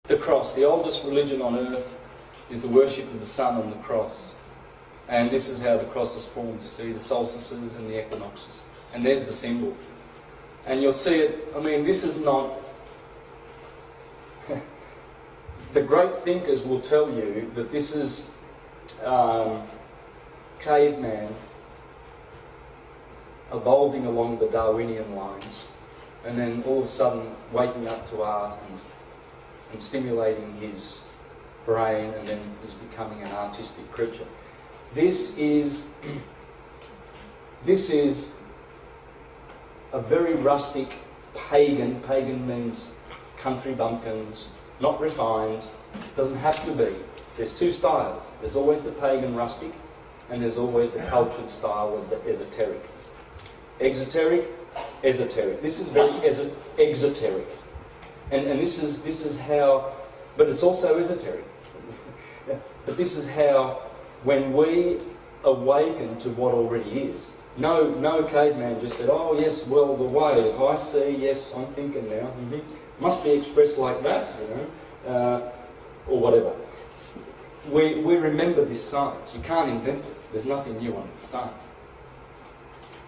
The cross, the oldest religion on earth, is the worship of the sun on the cross. And this is how the cross is formed, you see, the solstices and the equinoxes. And there's the symbol. And you'll see it, I mean, this is not... The great thinkers will tell you that this is caveman evolving along the Darwinian lines, and then all of a sudden waking up to art and stimulating his brain, and then is becoming an artistic creature. This is a very rustic pagan. Pagan means country bumpkins, not refined. Doesn't have to be. There's two styles. There's always the pagan rustic, and there's always the cultured style of the esoteric. Exoteric, esoteric. This is very exoteric, and this is how. But it's also esoteric. But this is how, when we awaken to what already is. No caveman just said, "Oh yes, well the wave I see, yes, I'm thinking now. Must be expressed like that, or whatever." We remember this science. You can't invent it. There's nothing new under the sun.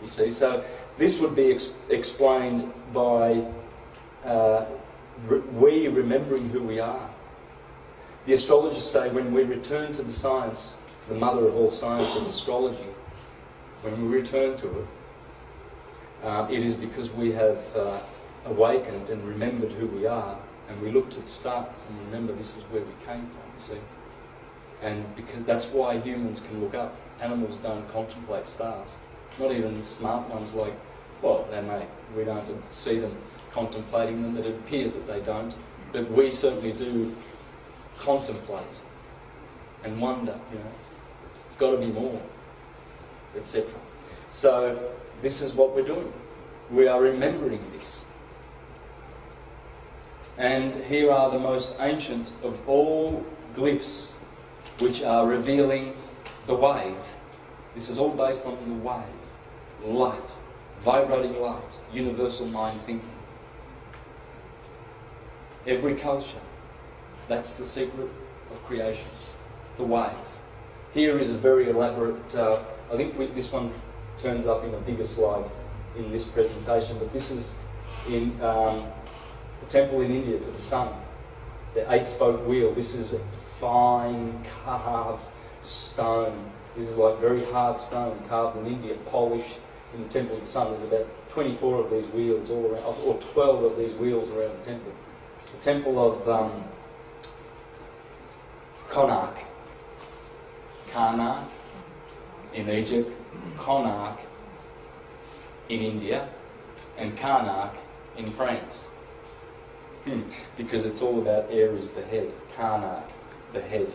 You see, so this would be explained by we remembering who we are. The astrologers say when we return to the science, the mother of all science is astrology. When we return to it, it is because we have awakened and remembered who we are, and we look to the stars and remember this is where we came from, you see. And because that's why humans can look up. Animals don't contemplate stars. Not even the smart ones like, well, they may. We don't see them contemplating them. It appears that they don't. But we certainly do contemplate and wonder, It's got to be more, etc. So this is what we're doing. We are remembering this. And here are the most ancient of all glyphs which are revealing the wave. This is all based on the wave. Light. Vibrating light. Universal mind thinking. Every culture. That's the secret of creation. The wave. Here is a very elaborate... I think this one turns up in a bigger slide in this presentation, but this is in the temple in India to the sun. The 8-spoke wheel. This is a fine carved stone. This is like very hard stone carved in India, polished in the temple of the sun. There's about 24 of these wheels all around, or 12 of these wheels around the temple. The temple of Konark. Karnak in Egypt, Konark in India, and Karnak in France. Because it's all about Aries, the head. Karnak, the head.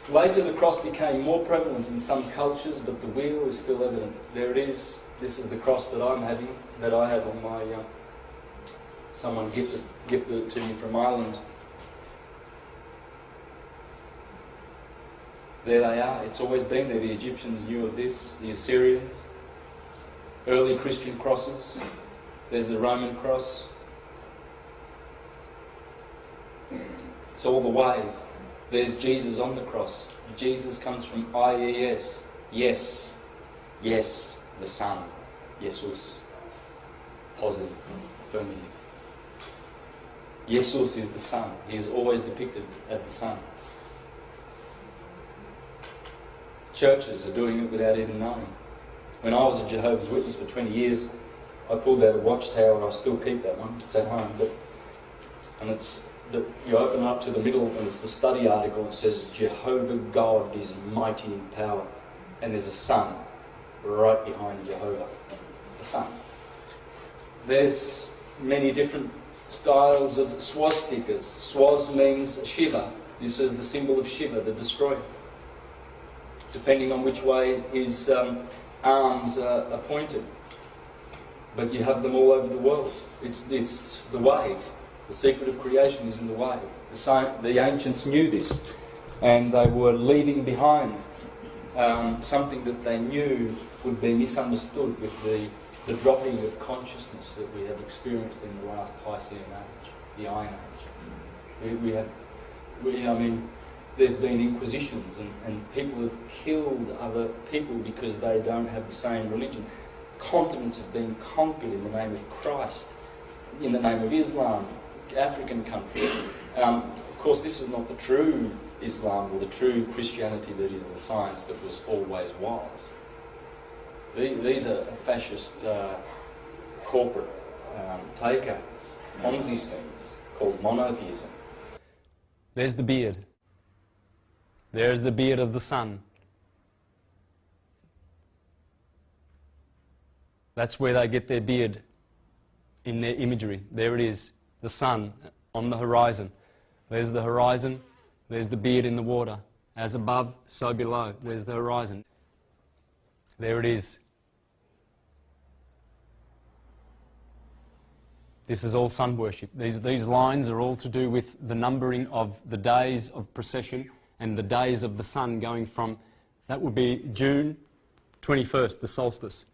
Later the cross became more prevalent in some cultures, but the wheel is still evident. There it is. This is the cross that I'm having, that I have on my... someone gifted it to me from Ireland. There they are. It's always been there. The Egyptians knew of this. The Assyrians. Early Christian crosses. There's the Roman cross. It's all the wave. There's Jesus on the cross. Jesus comes from IES. Yes. Yes. The Son. Jesus. Positive. Affirmative. Jesus is the Son. He is always depicted as the Son. Churches are doing it without even knowing. When I was a Jehovah's Witness for 20 years, I pulled out a watchtower. I still keep that one. It's at home. You open up to the middle, and it's the study article. It says, Jehovah God is mighty in power. And there's a sun right behind Jehovah. The sun. There's many different styles of swastikas. Swaz means Shiva. This is the symbol of Shiva, the destroyer. Depending on which way his arms are pointed. But you have them all over the world. It's the wave. The secret of creation is in the wave. The ancients knew this, and they were leaving behind something that they knew would be misunderstood with the the dropping of consciousness that we have experienced in the last Piscean age, the Iron Age. I mean, there have been inquisitions and people have killed other people because they don't have the same religion. Continents have been conquered in the name of Christ, in the name of Islam, African countries. Of course, this is not the true Islam or the true Christianity that is the science that was always was. These are fascist corporate takeovers, Ponzi schemes called monotheism. There's the beard. There's the beard of the sun. That's where they get their beard in their imagery. There it is, the sun on the horizon. There's the horizon, there's the beard in the water. As above, so below. There's the horizon. There it is. This is all sun worship. These lines are all to do with the numbering of the days of procession and the days of the sun going from, that would be June 21st, the solstice.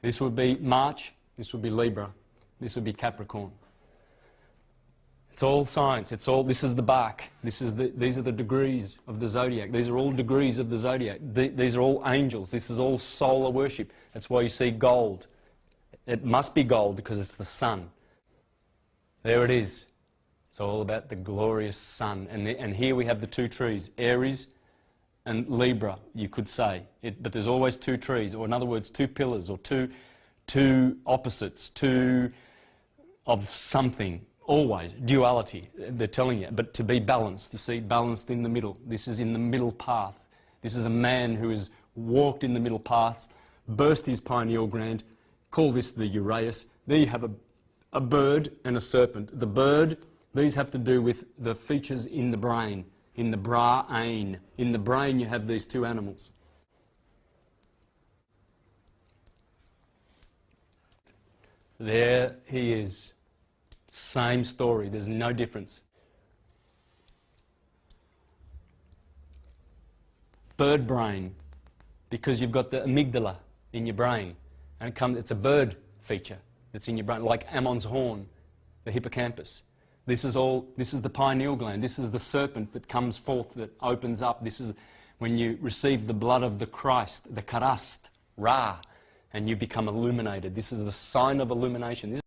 This would be March, this would be Libra, this would be Capricorn. It's all science, this is the bark, these are the degrees of the zodiac, these are all degrees of the zodiac, these are all angels, this is all solar worship. That's why you see gold. It must be gold because it's the sun. There it is. It's all about the glorious sun. And here we have the two trees, Aries and Libra, you could say. But there's always two trees, or in other words, two pillars, or two opposites, two of something. Always. Duality, they're telling you. But to be balanced, you see, balanced in the middle. This is in the middle path. This is a man who has walked in the middle path, burst his pineal gland, call this the Uraeus. There you have a bird and a serpent. The bird, these have to do with the features in the brain, in the brain. In the brain you have these two animals. There he is. Same story, there's no difference. Bird brain, because you've got the amygdala in your brain, and it's a bird feature that's in your brain, like Ammon's horn, the hippocampus. This is the pineal gland. This is the serpent that comes forth, that opens up. This is when you receive the blood of the Christ, the Karast, Ra, and you become illuminated. This is the sign of illumination.